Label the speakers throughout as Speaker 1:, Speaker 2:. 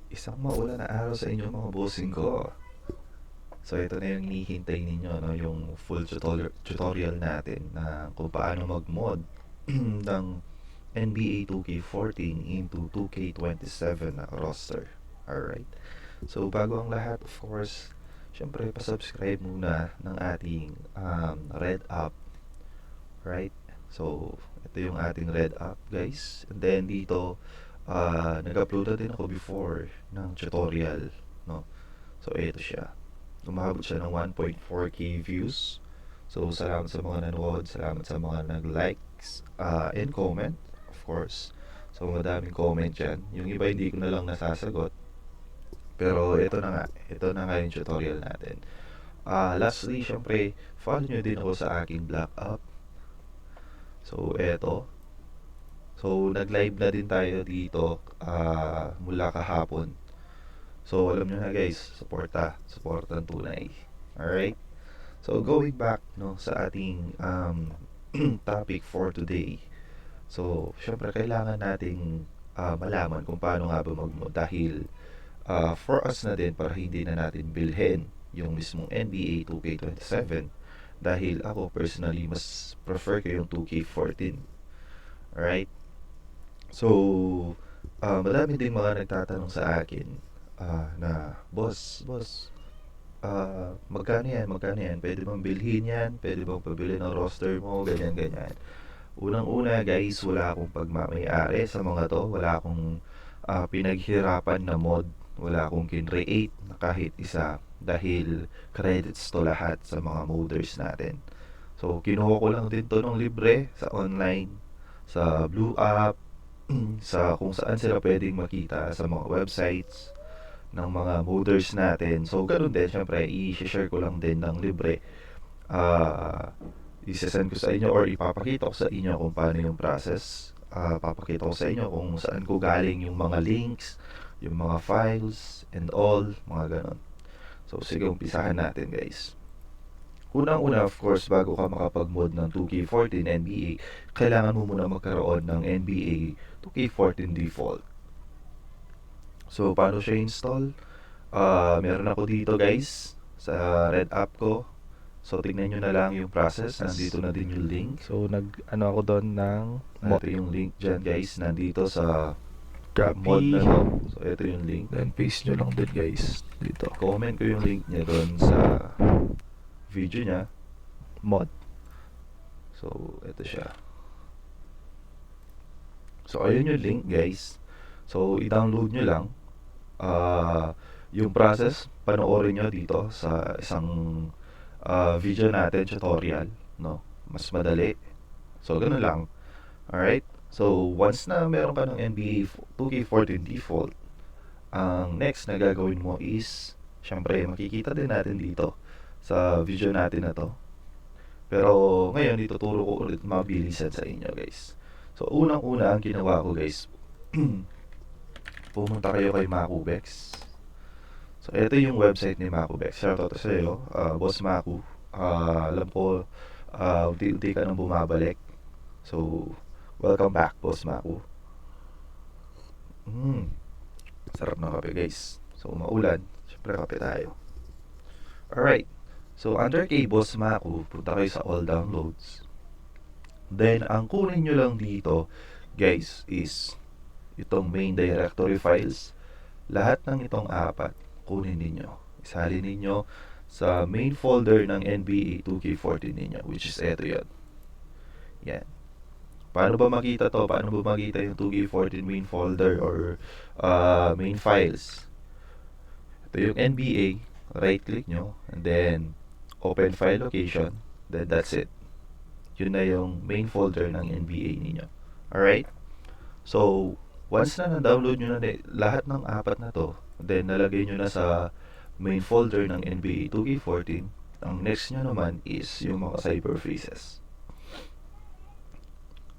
Speaker 1: Isang maulan na araw sa inyo mga bossing ko. So ito na yung hinihintay ninyo, no? Yung full tutorial natin na kung paano mag-mod ng NBA 2K14 into 2K27 na roster. Alright. So bago ang lahat, of course, syempre pa-subscribe muna ng ating Red App. Right? So ito yung ating Red App, guys. And then dito, nag-upload na din ako before ng tutorial, no? So ito siya. Umabot siya ng 1.4k views. So salamat sa mga nanood, salamat sa mga nag-likes and comment, of course. So madaming comment dyan. Yung iba hindi ko na lang nasasagot. Pero ito na nga yung tutorial natin. Lastly, syempre, follow nyo din ako sa aking Black App. So eto. So nag-live na din tayo dito mula kahapon. So alam nyo na guys, supportan tunay. Alright? So going back no sa ating topic for today. So syempre kailangan nating malaman kung paano nga ba mag-mod dahil for us na din para hindi na natin bilhin yung mismong NBA 2K27 dahil ako personally mas prefer ko yung 2K14. Alright? So madami din mga nagtatanong sa akin na boss, magkano yan, pwede bang bilhin yan, pwede bang pabili ng roster mo, ganyan. Unang-una guys, wala akong pagmamayari sa mga to, wala akong pinaghirapan na mod, wala akong kinreate na kahit isa dahil credits to lahat sa mga moders natin. So kinuha ko lang din to ng libre sa online, sa Blue App, sa kung saan sila pwedeng makita sa mga websites ng mga moders natin. So, ganun din, syempre, i-share ko lang din ng libre. I-send ko sa inyo or ipapakita ko sa inyo kung paano yung process. Papakita ko sa inyo kung saan ko galing yung mga links, yung mga files, and all, mga ganun. So, sige, umpisahan natin, guys. Unang-una, of course, bago ka makapag-mod ng 2K14 NBA, kailangan mo muna magkaroon ng NBA 2K14 default. So, paano siya install? Meron ako dito guys sa Red App ko. So, tignan nyo na lang yung process. Nandito na din yung link.
Speaker 2: So nag-ano ako doon ng
Speaker 1: Ito yung link dyan guys. Nandito sa mod
Speaker 2: copy,
Speaker 1: na to. So, ito yung link.
Speaker 2: then paste nyo lang din guys dito.
Speaker 1: Comment ko yung link niya doon sa video niya.
Speaker 2: Mod.
Speaker 1: So, ito siya. So, ayun yung link guys. So, i-download nyo lang. Yung process, panoorin nyo dito sa isang video natin, tutorial, no? Mas madali. So, ganun lang. Alright? So, once na meron ka ng NBA 2K14 default, ang next na gagawin mo is, syempre, makikita din natin dito sa video natin na to. Pero, ngayon, ituturo ko ulit mabilisan sa inyo, guys. So, unang-una, ang ginawa ko, guys, pumunta kayo kay Makubex. So, ito yung website ni Makubex. Shoutout sa iyo, Boss Maku. Alam ko, unti-unti ka nang bumabalik. So, welcome back, Boss Maku. Sarap ng kape, guys. So, maulan. Siyempre, kape tayo. Alright. So, under kay Boss Maku, punta kayo sa all downloads. Then, ang kunin nyo lang dito, guys, is itong main directory files. Lahat ng itong apat, kunin ninyo. Isalin ninyo sa main folder ng NBA 2K14 ninyo, which is eto yan. Yan. Paano ba makita to? Paano ba makita yung 2K14 main folder or main files? Ito yung NBA. Right click nyo. And then, open file location. Then, that's it. Yun na yung main folder ng NBA ninyo. Alright? So, once na na-download nyo na lahat ng apat na to, then nalagay nyo na sa main folder ng NBA 2K14, ang next nyo naman is yung mga cyberfaces.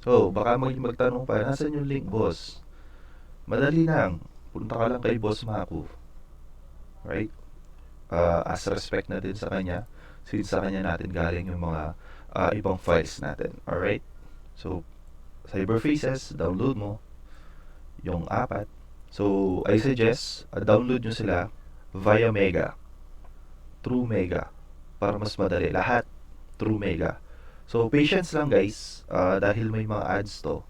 Speaker 1: So, baka magtanong pa, nasan yung link, boss? Madali lang. Punta ka lang kay Boss Maku. Right? As respect na din sa kanya, since sa kanya natin galing yung mga ibang files natin. Alright? So, cyberfaces, download mo yung apat. So, I suggest, download nyo sila via Mega, True Mega, para mas madali. Lahat, True Mega. So, patience lang guys, dahil may mga ads to.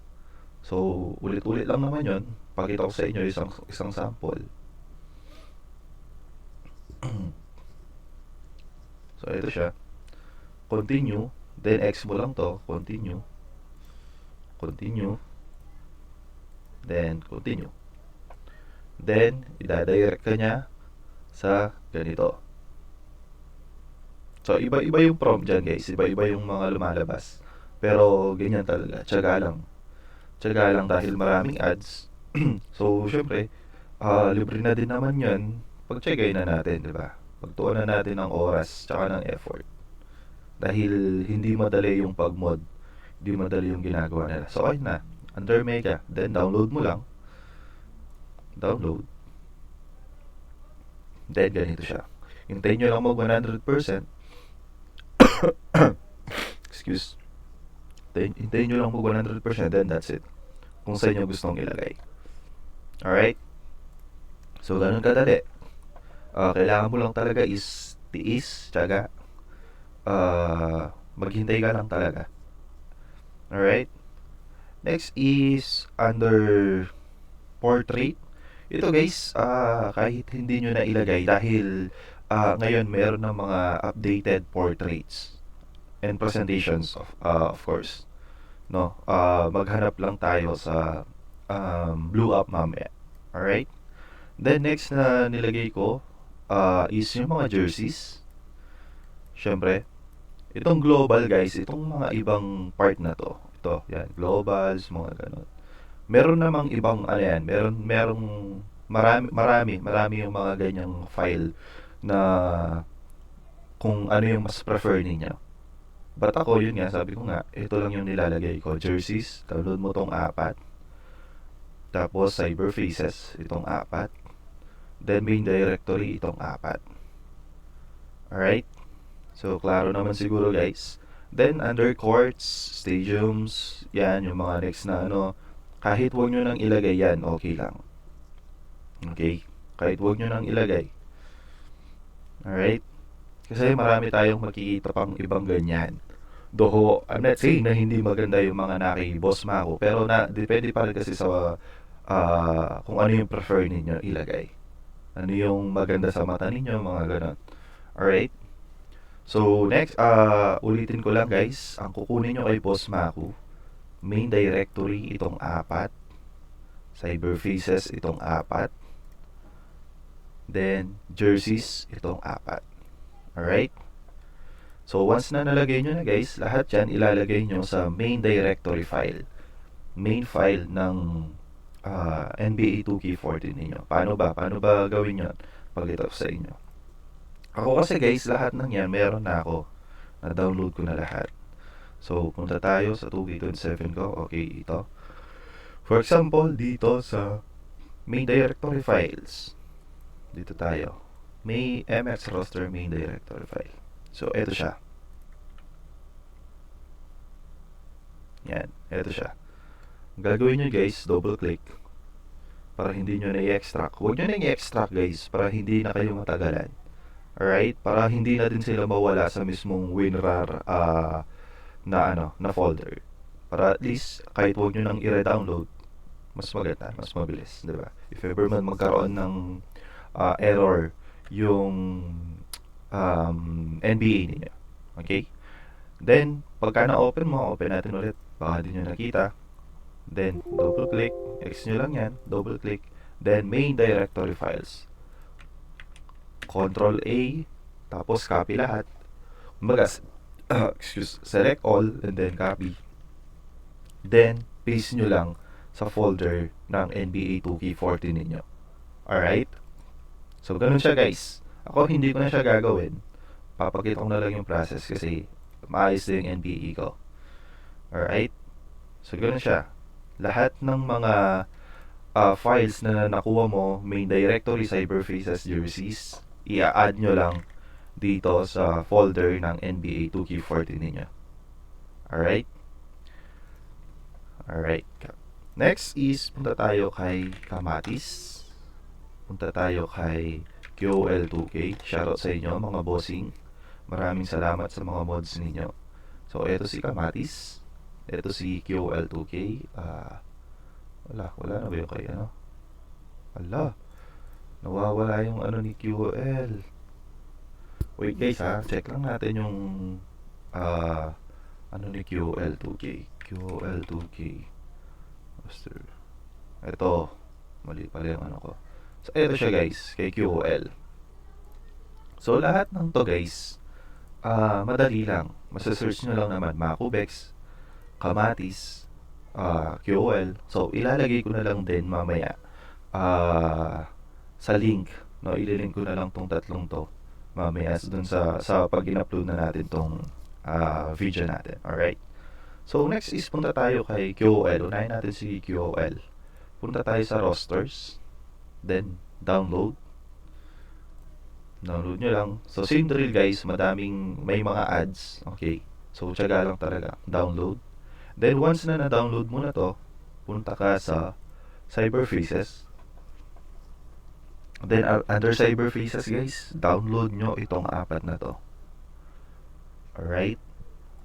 Speaker 1: So, ulit-ulit lang naman yon. Pakita ko sa inyo isang sample. So, ito siya. Continue, then X mo lang to, continue, then continue. Then, idadirect ka niya sa ganito. So, iba-iba yung prompt dyan guys. Iba-iba yung mga lumalabas. Pero, ganyan talaga. Tiyaga lang. Tiyaga lang dahil maraming ads. So, syempre, libre na din naman yun. Pagtiyagay na natin, di ba? Pagtuunan natin ng oras tsaka ng effort. Dahil hindi madali yung pag-mod. Hindi madali yung ginagawa nila. So, ayun na. Under Mega. Then, download mo lang. Download. Then, ganito siya. Hintayin nyo lang mag 100%. Excuse. Hintayin nyo lang mag 100%. Then, that's it. Kung sa inyo gustong ilagay. Alright? So, ganun kadali. Kailangan mo lang talaga is tiis, tiyaga. Maghintay ka lang talaga. Alright? Next is under portrait. Ito guys, kahit hindi nyo na ilagay dahil ngayon meron ng mga updated portraits and presentations of course. No, maghanap lang tayo sa blue up mamaya. Alright? Then next na nilagay ko is yung mga jerseys. Syempre, itong global guys, itong mga ibang part na to. Ito, yan, globals, mga ganun. Meron namang ibang ano yan, merong marami yung mga ganyang file na kung ano yung mas prefer ninyo. But ako, yun nga, sabi ko nga, ito lang yung nilalagay ko. Jerseys, download mo tong 4. Tapos, cyber faces, itong 4. Then, main directory, itong 4. Alright? So, klaro naman siguro guys. Then, under courts, stadiums, yan, yung mga next na ano, kahit wag nyo nang ilagay yan, okay lang. Okay? Kahit wag nyo nang ilagay. Alright? Kasi marami tayong makikita pang ibang ganyan. Though, I'm not saying na hindi maganda yung mga naki-boss mako, pero depende pa rin kasi sa kung ano yung prefer ninyo ilagay. Ano yung maganda sa mata ninyo, mga ganun. Alright? So, next, ulitin ko lang guys, ang kukunin nyo kay Boss Maku, main directory, itong 4, cyber faces, itong 4, then, jerseys, itong 4. Alright? So, once na nalagay nyo na guys, lahat yan ilalagay nyo sa main directory file. Main file ng NBA 2K14 ninyo. Paano ba gawin yun? Pagkita ko sa inyo. Ako kasi guys, lahat ng yan meron na ako. Na-download ko na lahat. So, punta tayo sa 2K27 ko. Okay, ito. For example, dito sa main directory files. Dito tayo. May MX roster main directory file. So, eto siya. Yan, eto siya. Gagawin nyo guys, double click para hindi nyo na i-extract. Huwag nyo na i-extract guys para hindi na kayo matagalan. Alright? Para hindi na din sila mawala sa mismong WinRAR na folder. Para at least kahit huwag nyo nang i-redownload, mas maganda, mas mabilis, di ba? If ever man magkaroon ng error yung NBA ninyo. Okay? Then, pagka na-open mo, open natin ulit. Baka di nyo nakita. Then, double click. X nyo lang yan. Double click. Then, main directory files. Control A. Tapos, copy lahat. Kumbaga, select all and then copy. Then, paste nyo lang sa folder ng NBA 2K14 ninyo. Alright? So, ganun siya guys. Ako, hindi ko na siya gagawin. Papakita ko na lang yung process kasi maayos din yung NBA ko. Alright? So, ganun siya. Lahat ng mga files na nakuha mo, main directory, cyber faces, jerseys, i-add nyo lang dito sa folder ng NBA 2K14 ninyo. Alright? Alright. Next is, punta tayo kay Kamatis. Punta tayo kay QOL2K. Shoutout sa inyo mga bossing. Maraming salamat sa mga mods ninyo. So, eto si Kamatis. Eto si QOL2K. Wala na ba yung kay ano? Ala, nawawala yung ano ni QOL. Wait guys ha, check lang natin yung ano ni QOL2K. QOL2K. Master. Ito, mali pala yung ano ko. So, ito siya guys, kay QOL. So, lahat ng to guys, madali lang. Masasearch nyo lang naman, Makubex, Kamatis, QOL. So, ilalagay ko na lang din mamaya sa link. No, ililink ko na lang tong tatlong to mamaya dun sa pag in-upload na natin tong video natin. Alright? So, next is punta tayo kay QOL. Unahin natin si QOL. Punta tayo sa rosters. Then, download. Download nyo lang. So, same drill guys. May mga ads. Okay? So, tiyaga lang talaga. Download. Then, once na na-download mo na to, punta ka sa Cyberfaces. Then, under Cyberfaces guys, download nyo itong apat na to. Alright?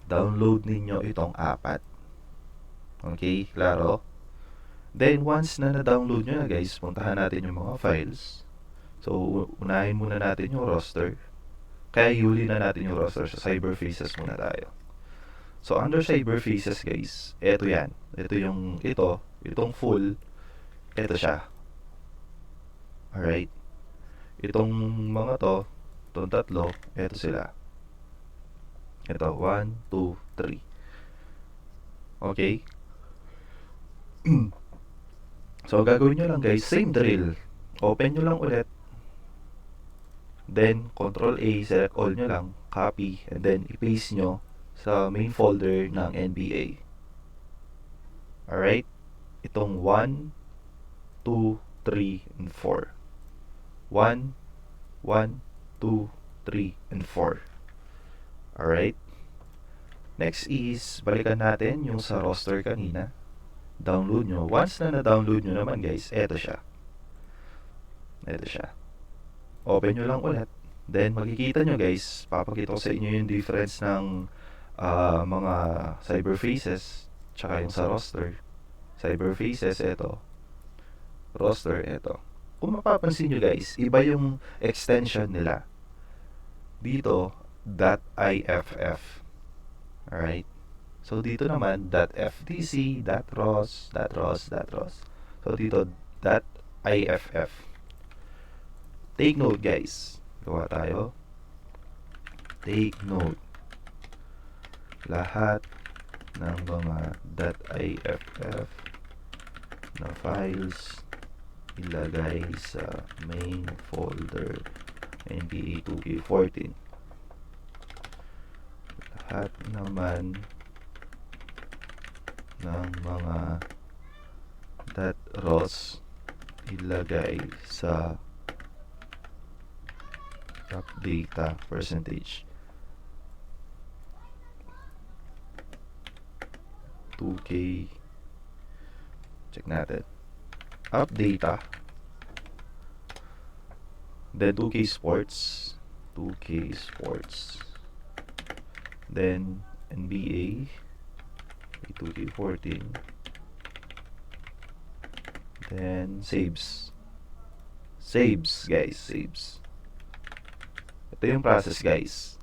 Speaker 1: Download ninyo itong apat. Okay? Klaro? Then, once na na-download nyo na guys, puntahan natin yung mga files. So, unahin muna natin yung roster. Kaya huli na natin yung roster sa Cyberfaces muna tayo. So, under Cyberfaces guys, eto yan. Itong full, eto siya. Alright? Itong mga to, itong tatlo, eto sila. Ito, 1, 2, 3. Okay? So, gagawin nyo lang guys, same drill. Open nyo lang ulit. Then, Control A, select all nyo lang, copy, and then i-paste nyo sa main folder ng NBA. Alright? Itong 1, 2, 3, and 4. 1, 1, 2, 3, and 4. Alright? Next is, balikan natin yung sa roster kanina. Download nyo. Once na na-download nyo naman guys, eto siya. Eto siya. Open nyo lang ulit. Then, makikita nyo guys, papakita ko sa inyo yung difference ng mga Cyberfaces, tsaka yung sa roster. Cyberfaces, eto. Roster, eto. Kung mapapansin nyo guys, iba yung extension nila. Dito, .iff. Alright? So, dito naman, .fdc, .ros. So, dito, .iff. Take note, guys. Gawa tayo. Take note. Lahat ng mga .iff na files ilagay sa main folder NBA 2K14. Lahat naman ng mga .ros ilagay sa updata percentage 2K. Check natin updata, then 2K sports, then NBA 2K14, then saves guys, saves. Ito yung process guys.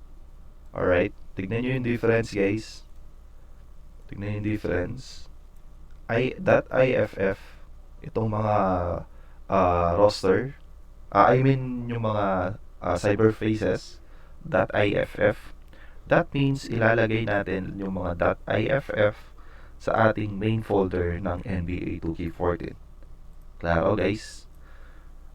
Speaker 1: Alright, tignan nyo yung difference guys. Tignan yung difference. .iff, itong mga roster, yung mga Cyberfaces, .iff. That means ilalagay natin yung mga .iff sa ating main folder ng NBA 2K14. Klaro guys?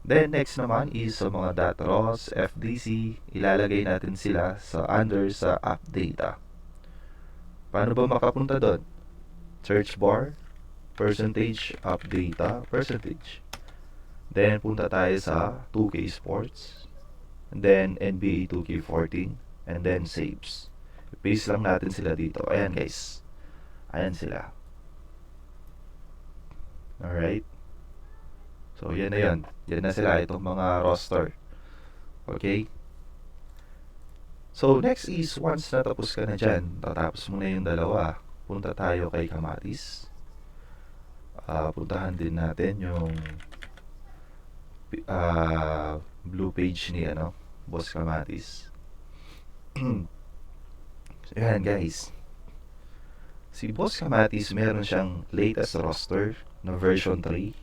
Speaker 1: Then next naman is sa mga .ros, fdc, ilalagay natin sila under sa app data. Paano ba makapunta doon? Search bar, percentage, app data, percentage. Then punta tayo sa 2K sports, and then NBA 2K14, and then saves. I-paste lang natin sila dito. Ayan guys. Ayan sila. Alright? So, yan na yun. Yan na sila, itong mga roster. Okay? So, next is, once natapos ka na dyan, tatapos mo na yung dalawa, punta tayo kay Kamatis. Puntahan din natin yung blue page ni Boss Kamatis. So, yan guys. Si Boss Kamatis, meron siyang latest roster na version 3.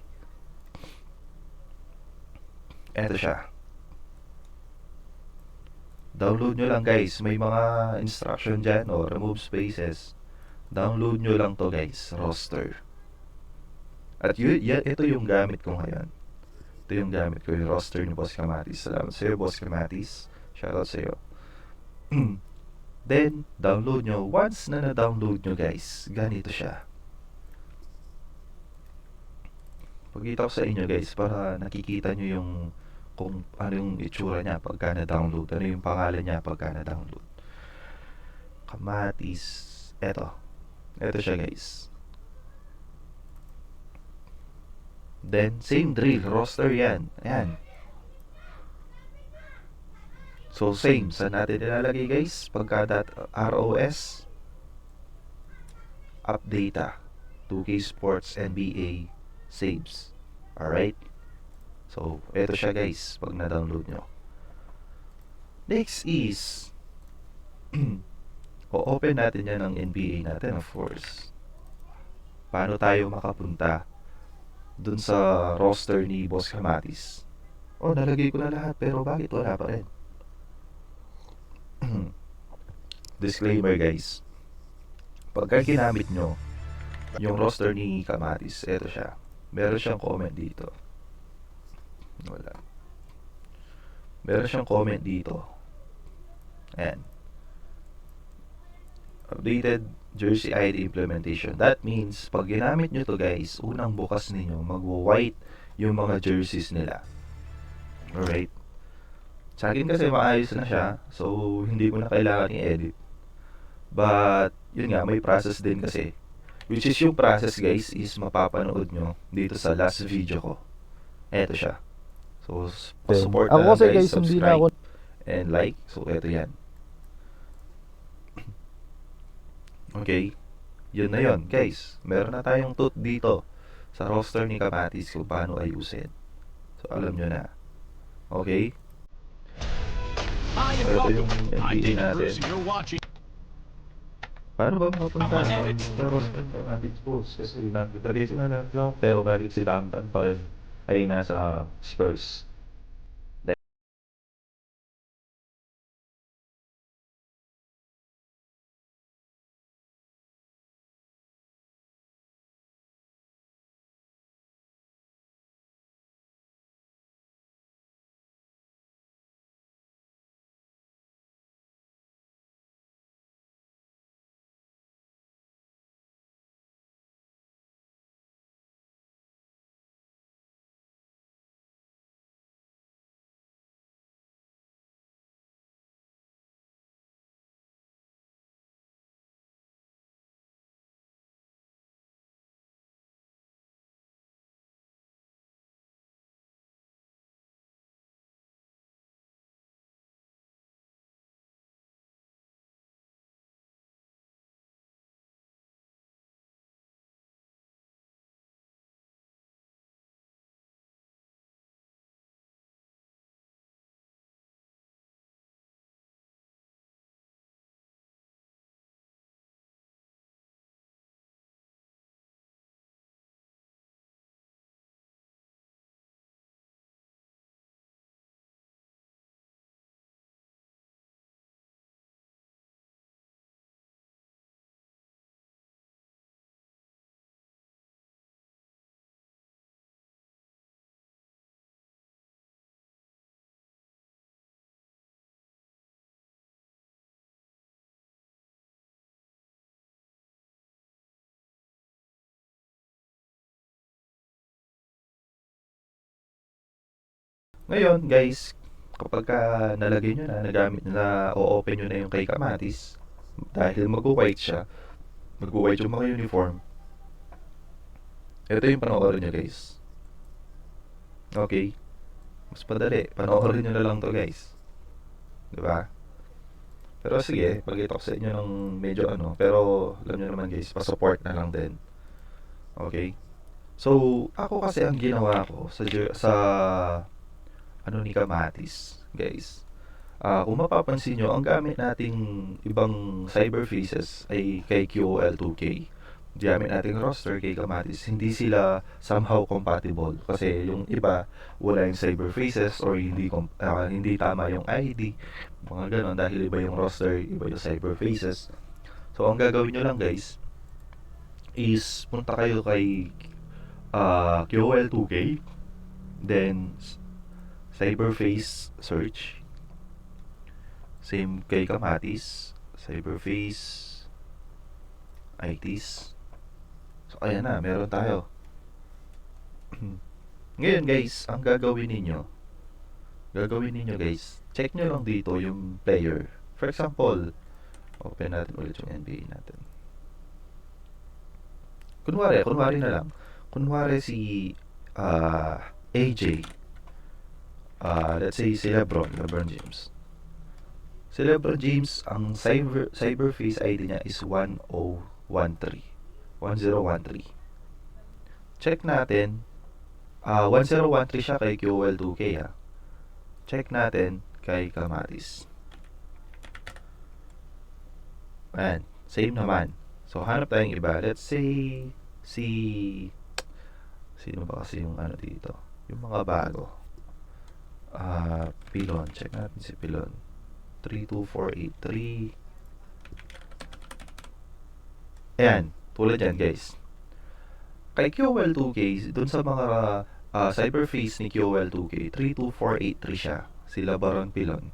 Speaker 1: Eto siya. Download nyo lang guys. May mga instruction dyan o remove spaces. Download nyo lang to guys. Roster. At ito yung gamit ko ngayon. Ito yung gamit ko. Yung roster ni Boss Kamatis. Salamat sa'yo Boss Kamatis. Shoutout sa'yo. Then, download nyo. Once na na-download nyo guys, ganito siya. Pagkita ko sa inyo guys, para nakikita nyo yung kung ano yung itsura niya pagka na-download. Ano yung pangalan niya pagka na-download. Kamatis. Eto siya guys. Then, same drill. Roster yan. Ayan. So, same. Saan natin nilalagay guys? Pagka ROS updata 2K Sports NBA saves. Alright? So, eto siya guys, pag na-download nyo. Next is, o-open natin yan ng NBA natin, of course. Paano tayo makapunta dun sa roster ni Boss Kamatis? Nalagay ko na lahat, pero bakit wala pa rin? Disclaimer guys. Pagka ginamit nyo yung roster ni Kamatis, eto siya. Meron siyang comment dito. Wala. Meron siyang comment dito. Ayan. Updated jersey ID implementation. That means, pag ginamit nyo to guys, unang bukas ninyo, magwa-white yung mga jerseys nila. Alright? Sa akin kasi maayos na siya, so hindi ko na kailangan i-edit. But, yun nga, may process din kasi. Which is yung process guys, is mapapanood nyo dito sa last video ko. Eto siya. So, pa-support na lang guys, subscribe and like. So, eto yan. Okay. Yun na yun, guys. Meron na tayong tooth dito sa roster ni Kamatis kung paano ayusin. So, alam nyo na. Okay? So, ito yung NBA natin. Paano ba makapunta sa roster ni Kamatis Bulls? Kasi nagdalisi na lang lang. Pero balik si Tampan pa rin ay nasa Spurs. Ngayon, guys, kapag nalagay nyo na, nagamit nyo na, o-open nyo na yung kay Kamatis, dahil mag-white siya, mag-white yung mga uniform, Ito yung panoorin nyo guys. Okay? Mas padali. Panoorin nyo na lang to guys. Diba? Pero sige, pag-ito ko sa inyo ng medyo ano. Pero alam nyo naman guys, pa-support na lang din. Okay? So, ako kasi ang ginawa ko sa ano ni Kamatis, guys. Kung mapapansin nyo, ang gamit nating ibang cyber faces ay kay QOL2K. Gamit nating roster kay Kamatis. Hindi sila somehow compatible. Kasi yung iba, wala yung cyber faces or hindi tama yung ID. Mga ganon, dahil iba yung roster, iba yung cyber faces. So, ang gagawin nyo lang guys, is punta kayo kay QOL2K, then Cyberface search. Same kay Kamatis, Cyberface, ITs. So ayan na, meron tayo. Ngayon guys, ang gagawin ninyo guys, check nyo lang dito yung player. For example, open natin ulit yung NBA natin. Kunwari na lang. Kunwari si AJ. Let's say si LeBron James. Si LeBron James, ang cyberface ID niya is 1013. 1013. Check natin. 1013 siya kay QOL2K ha. Check natin kay Kamatis. Ayan, same naman. So hanap tayong iba. Let's say sino ba kasi yung ano dito? Yung mga bago. Pilon. Check natin si Pilon. 32483. Ayan, tulad yan guys. Kay QOL2K, dun sa mga cyberface ni QOL2K, 32483 siya. Sila Baron Pilon.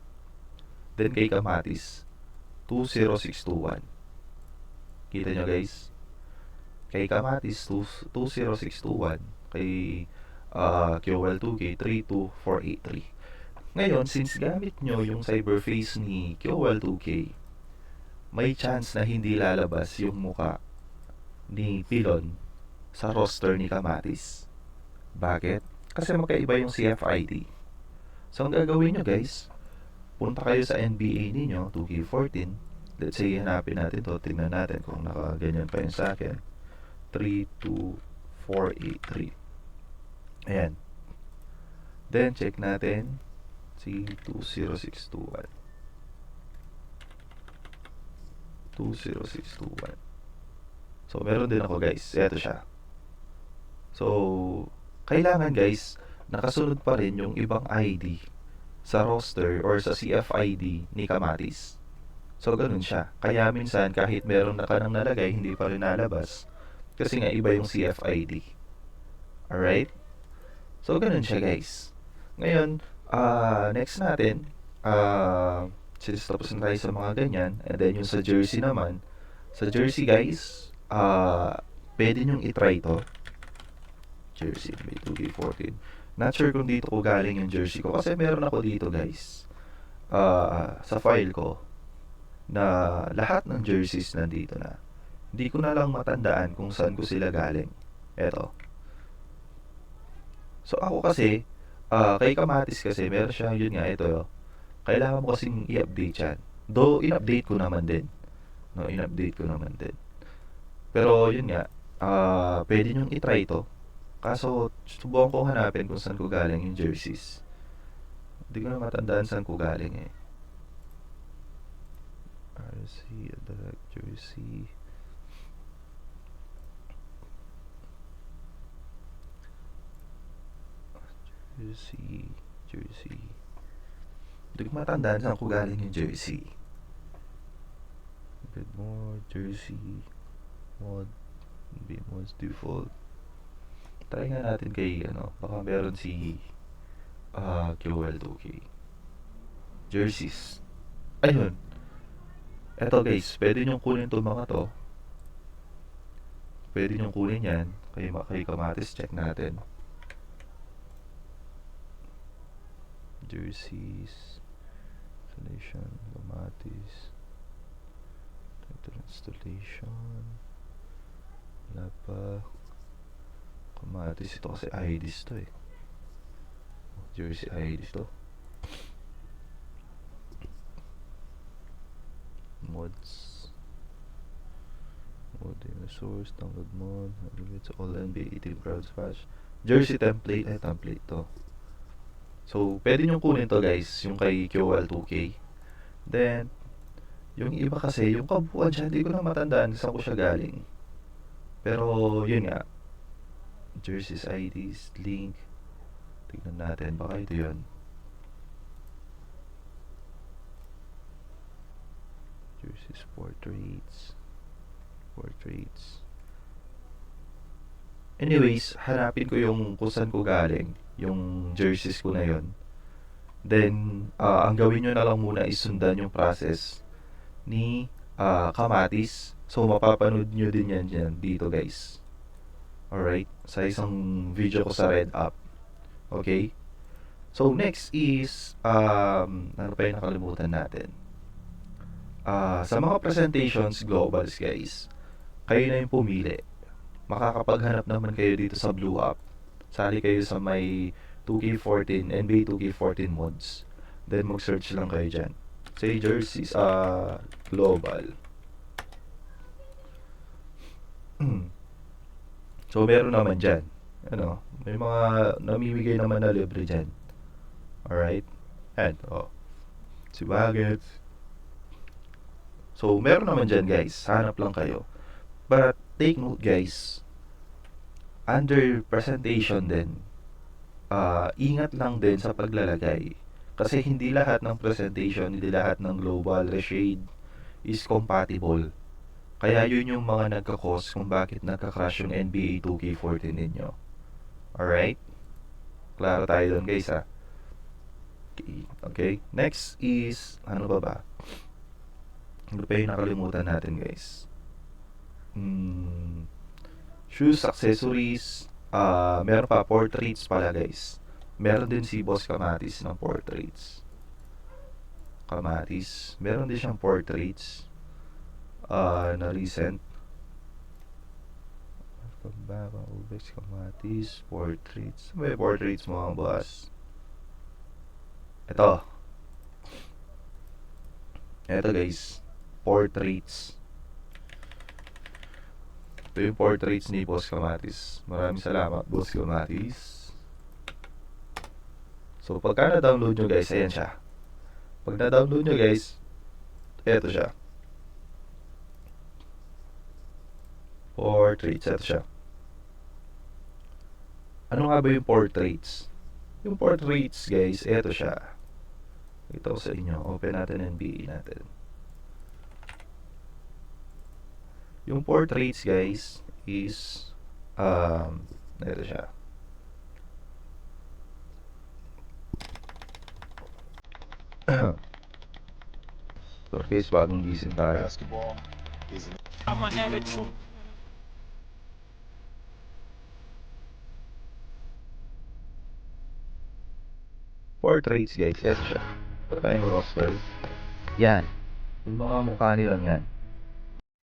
Speaker 1: Then kay Kamatis, 20621. Kita nyo guys? Kay Kamatis, 20621. Kay QOL2K, 32483. Ngayon, since gamit nyo yung cyberface ni QOL2K, may chance na hindi lalabas yung muka ni Pilon sa roster ni Kamatis. Bakit? Kasi magkaiba yung CFID. So, ang gagawin nyo guys, punta kayo sa NBA ninyo, 2K14. Let's say, hanapin natin to. Tingnan natin kung nakaganyan pa yun sa akin. 32483. Ayan. Then, check natin si 20621. 20621. So, meron din ako guys. Ito siya. So, kailangan guys, nakasunod pa rin yung ibang ID sa roster or sa CFID ni Kamatis. So, ganun siya. Kaya minsan, kahit meron na ka nang nalagay, hindi pa rin nalabas. Kasi nga, iba yung CFID. Alright? So, ganun siya guys. Ngayon, next natin, since tapos na tayo sa mga ganyan, and then yung sa jersey naman, sa jersey guys, pwede nyong itry to. Jersey, may 2K14. Not sure kung dito ko galing yung jersey ko, kasi meron ako dito guys, sa file ko, na lahat ng jerseys nandito na. Hindi ko na lang matandaan kung saan ko sila galing. Eto. So ako kasi, kay Kamatis kasi, meron siya, yun nga, ito. Kailangan mo kasing i-update yan. Though, in-update ko naman din. No, in-update ko naman din. Pero, yun nga, pwede nyong itry ito. Kaso, subukan kong hanapin kung saan ko galing yung jerseys. Hindi ko na matandaan saan ko galing eh. RC, Adag, jersey. Jersey. Hindi ko matandaan saan ko galing yung jersey. A bit more, jersey, mod, be mods default. Try nga natin kay, baka meron si QOL2K. Jerseys. Ayun. Eto guys, pwede nyong kunin itong mga to. Pwede nyong kunin yan. Kay Kamatis, check natin. Jerseys. Installation, Kamatis. Title installation. Wala pa. Kamatis ito kasi IDs to eh. Jersey IDs to. Mods. Mod source, download mod, it's all NBA team crowds patch. Jersey template, template to. So, pwede nyo kunin to guys, yung kay QL2K. Then, yung iba kasi, yung kabuuan siya, hindi ko na matandaan saan ko siya galing. Pero, yun nga. Jerseys IDs, link. Tignan natin, baka ito yun. Jerseys portraits. Anyways, hanapin ko yung kung saan ko galing, yung jerseys ko na yun. Then, ang gawin nyo na lang muna is sundan yung process ni Kamatis. So, mapapanood nyo din yan dyan dito guys. Alright? Sa isang video ko sa Red App. Okay? So, next is, ano pa yung nakalimutan natin? Sa mga presentations, globals guys, kayo na yung pumili. Makakapaghanap naman kayo dito sa Blue App. Sali kayo sa may 2K14, NBA 2K14 mods. Then mag-search lang kayo dyan. Say jerseys, global. So meron naman dyan. Ano, may mga namimigay naman na libre dyan. Alright? And, si Baggets. So meron naman dyan guys. Hanap lang kayo. But take note guys, under presentation din, ingat lang din sa paglalagay. Kasi hindi lahat ng presentation, hindi lahat ng global reshade is compatible. Kaya yun yung mga nagka-cause kung bakit nagka-crash yung NBA 2K14 ninyo. Alright? Klaro tayo doon guys ha. Okay. Next is, ano ba? Ano pa yung nakalimutan natin guys? Shoes, accessories, meron pa portraits pala guys. Meron din si Boss Kamatis ng portraits. Meron din siyang portraits na recent. Boss Kamatis, portraits. May portraits mga boss. Ito guys, portraits. Ito yung portraits ni Boss Kamatis. Maraming salamat, Boss Kamatis. So, pagka na-download nyo guys, ayan siya. Pag na-download nyo guys, eto siya. Portraits, eto siya. Ano nga ba yung portraits? Yung portraits guys, eto siya. Ito sa inyo. Open natin NBA natin. Yung portraits guys is ito siya. So guys, bagong gising tayo.
Speaker 3: Basketball is I'm an amateur.
Speaker 1: Portraits guys, ito siya. Ito tayong roster. Yan. Yung mga mukha nilang yan.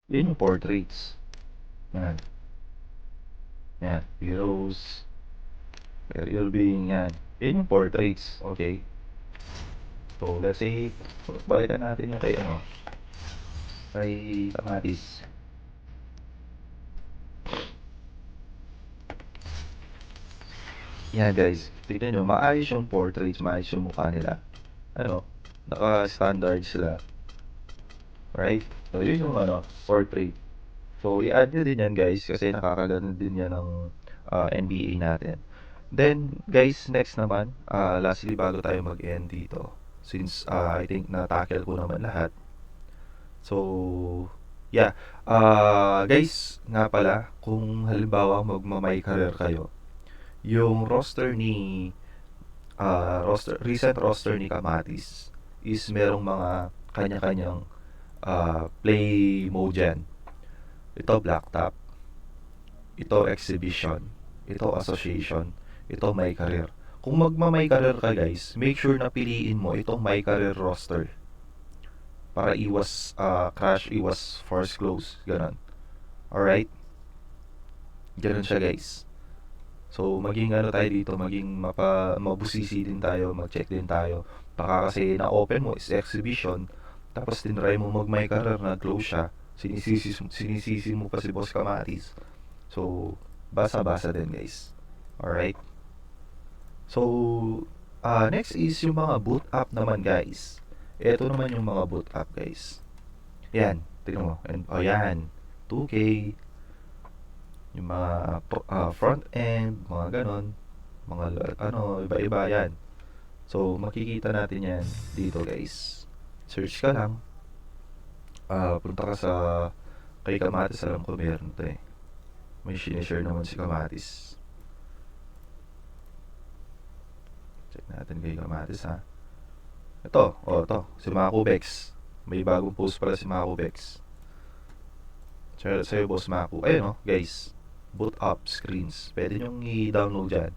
Speaker 1: Yan yung portraits. Yan. Yan. Heroes. Ariel being yan. Yan yung portraits. Okay. So, let's say, balikan natin yung kay ano. Kay Kamatis. Yan guys. Tignan nyo, maayos yung portraits, maayos yung mukha nila. Ano, naka-standard sila. Right? So, yun yung ano, portrait. So, i-add nyo din yan guys kasi nakakaganda din yan ng NBA natin. Then, guys, next naman, lastly, bago tayo mag-end dito. Since I think na-tackle ko naman lahat. So, yeah. Guys, nga pala, kung halimbawa magmamay career kayo, yung roster ni recent roster ni Kamatis is merong mga kanya-kanyang play mode dyan. Ito blacktop, ito exhibition, ito association, ito my career. Kung magma-my career ka guys, make sure na piliin mo itong my career roster para iwas crash, iwas force close, ganun. Alright? Ganun siya guys. So, maging ano tayo dito, maging mabusisi din tayo, mag-check din tayo. Baka kasi na-open mo is exhibition, tapos tinry mo mag-my career, nag-close siya, sinisisi mo pa si Boss Kamatis. So, basa-basa din guys. Alright? So, next is yung mga boot up naman guys. Ito naman yung mga boot up guys. Yan, tignan mo. Yan, 2K, yung mga front end, mga ganon, mga iba-iba yan. So, makikita natin yan dito guys. Search ka lang. Punta ka sa kay Kamatis, alam ko meron to eh. May sinishare naman si Kamatis. Check natin kay Kamatis ha. Ito, si Makubex. May bagong post pala si Makubex. Share sa'yo, Boss Maku. Ayun guys. Boot up screens. Pwede nyong i-download dyan.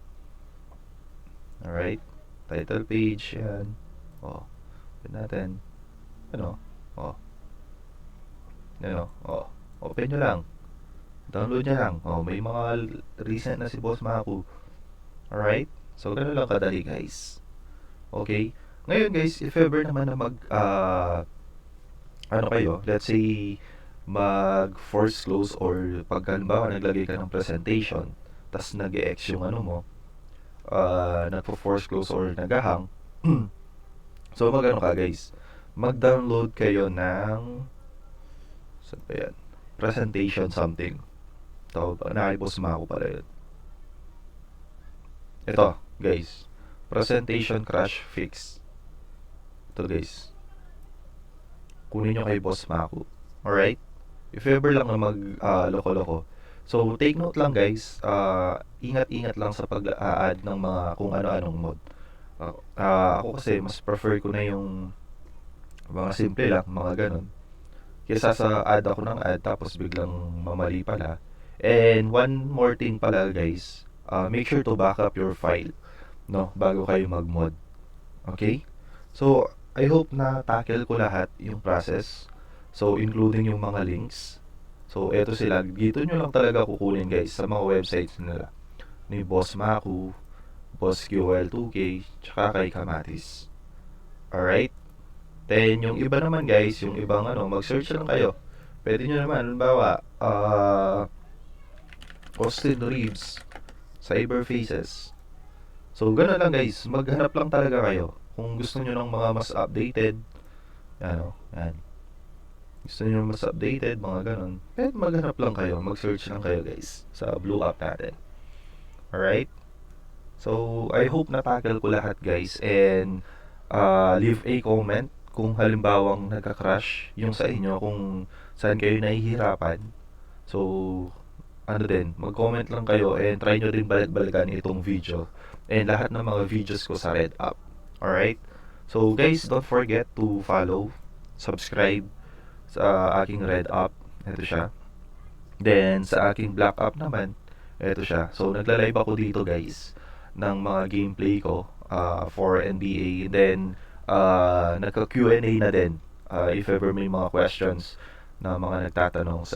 Speaker 1: Alright. Title page, yan. Open natin. Open nyo lang. Download nyo lang. May mga recent na si Boss Maku. Alright. So, gano'n lang kadali guys. Okay. Ngayon guys, if ever naman na let's say, mag-force close or pag halimbawa naglagay ka ng presentation, tas nag-e-X yung nagpo-force close or nag-hang. So, ka guys, mag-download kayo ng saan ba yan? Presentation something. Nakipos mo ako pala yun. Ito, guys. Presentation crash fix. Ito, guys. Kunin nyo kay Boss Maku. Alright? If ever lang na loko-loko. So, take note lang, guys. Ingat-ingat lang sa pag-add ng mga kung ano-anong mod. Ako kasi, mas prefer ko na yung mga simple lang, mga ganun. Kesa sa add ako ng add, tapos biglang mamali pala. And one more thing pala, guys. Make sure to back up your file, bago kayo mag-mod. Okay? So, I hope na tackle ko lahat yung process. So, including yung mga links. So, eto sila. Dito nyo lang talaga kukunin guys sa mga websites nila. Ni Boss Maku, Boss QL2K, tsaka kay Kamatis. Alright? Then, yung iba naman guys, yung ibang mag-search lang kayo. Pwede nyo naman, halimbawa, Austin Reeves, Cyberfaces. So, gano'n lang guys. Maghanap lang talaga kayo. Kung gusto nyo ng mga mas updated, yan. Gusto nyo mas updated, mga ganun, pwede maghanap lang kayo. Mag-search lang kayo guys sa Blue App natin. Alright? So, I hope na-tackle ko lahat guys. And, leave a comment kung halimbawang nagka-crash yung sa inyo, kung saan kayo nahihirapan. So, mag-comment lang kayo and try nyo rin balik-balikan itong video and lahat ng mga videos ko sa Red App. Alright? So guys, don't forget to follow, subscribe sa aking Red App. Ito siya. Then sa aking Black App naman, ito siya. So nagla-live ako dito guys ng mga gameplay ko for NBA. Then nagka-Q&A na din if ever may mga questions na mga nagtatanong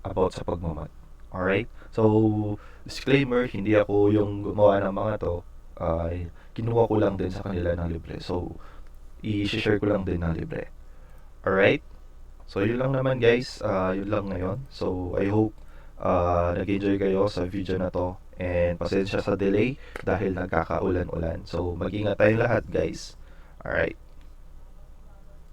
Speaker 1: about sa pagmamad. Alright? So, disclaimer, hindi ako yung gumawa ng mga to. Kinuha ko lang din sa kanila ng libre. So, i-share ko lang din ng libre. Alright? So, yun lang naman guys. Yun lang ngayon. So, I hope nag-enjoy kayo sa video na to. And pasensya sa delay dahil nagkakaulan-ulan. So, mag-ingat tayong lahat guys. Alright?